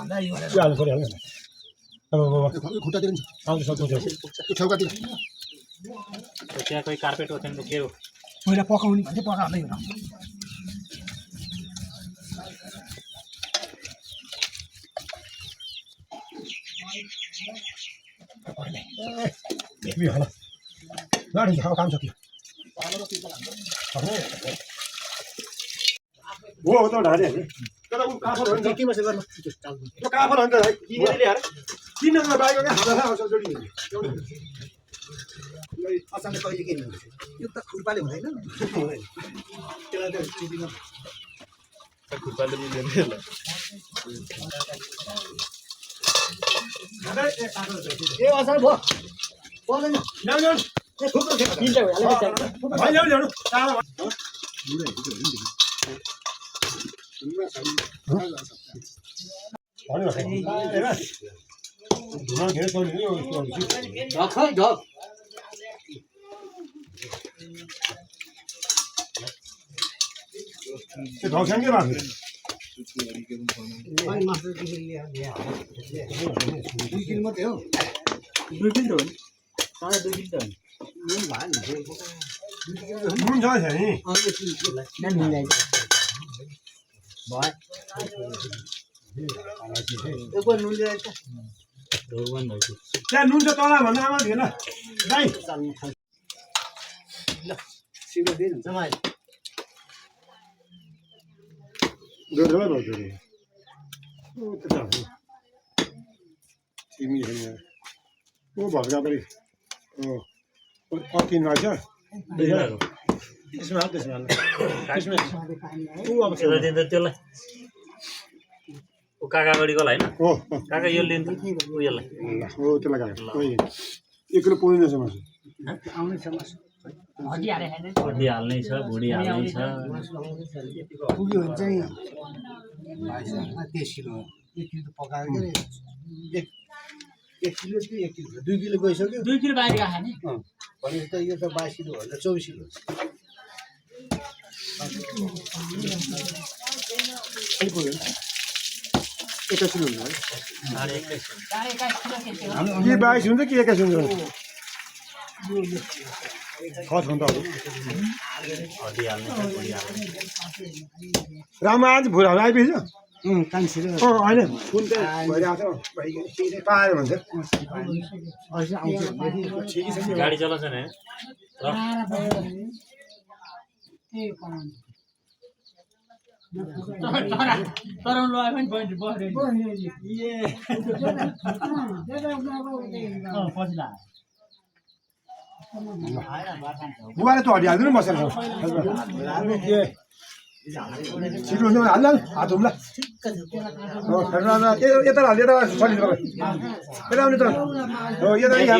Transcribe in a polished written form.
भन्दा यो त्यो हाल्नु पर्यो होला अब खुट्टातिर नि आउँछ सक्छ त्यो छेउकातिर त्यहाँ कोही कार्पेट हो त्यहाँको के हो पहिला पकाउने भने पकाउँदै हो बेबी होला गाडी खाऊ काम सक्यो हो त ढाडे तर उ काफर हो नि के बसे गर्नु त्यो काफर हो नि त किनेर ल्याएर किन न बाइक हाल्दा आउँछ जोडी अचानक कहिले के हुन्छ यो त खुर्पाले हुँदैन त्यसलाई त चिपिन खुट्टाले मिल्दैन ए अचानक भयो पर्दैन ल्याउ ल्याउ ए थुप्रो थियो तिनटा भयो भाइ ल्याउ ल्याउनु टाढा भन्यो धुमा घेर चल्ने यो ढक ढक त्यो ढक्स्याङ्गै भएको दुई किलो मात्रै हो 2 किलो हो नि साढे 2 किलो हो नुन भयो नि नुन छ नि नि मिलाइ भयो एक बार नुन ल्याएर त्यहाँ नुन छ तल भन्दा आमा थिएन दाइ ल सिधै दिनु हुन्छ मलाई जोडै भयो जोडी ओ त्यता तिमी हेर्ने ओ भर्का पनि ओ अर्किन रहेछ त्यसमा ऊ अब यसलाई दिँदा त्यसलाई ऊ काका अगाडिको होइन हो काका यो लिन्छ ऊ यसलाई ल हो त्यसलाई गाह्रो कोही 1 किलो पुग्दैन छ मासु आउने छ हड्डी हाले हैन हड्डी हाल्नै छ भुँडी हाल्नै छ पुग्यो भने चाहिँ 23 किलो 1 किलो पकाएर के अरे 1 किलो कि 1 किलो 2 किलो गइसक्यो 2 किलो बाहिर खाने भनेपछि त यो त 22 किलो हो त 24 किलो एकाइ किलो हुन्छ साढे 21 साढे 21 किलो के हो कि 22 हुन्छ कि 21 हुन्छ खस हुन्छ अब हड्डी हाल्नै छ भुँडी हाल्नै छ रामा आज भुराहरू आइपुग्छ कान्छी र होइन कुन चाहिँ भइरहेको छ पायो भन्छ गाडी चलाउँछ नि तर लगायो भने पोइन्ट बस्यो पछिला बुवाले त हड्डी हाल्दिनु बसेर छिटो हुन्छ भने हाल्ला हात हुम्ला यता हाल्यो यता सलिन्छ यता आउने त यता यहाँ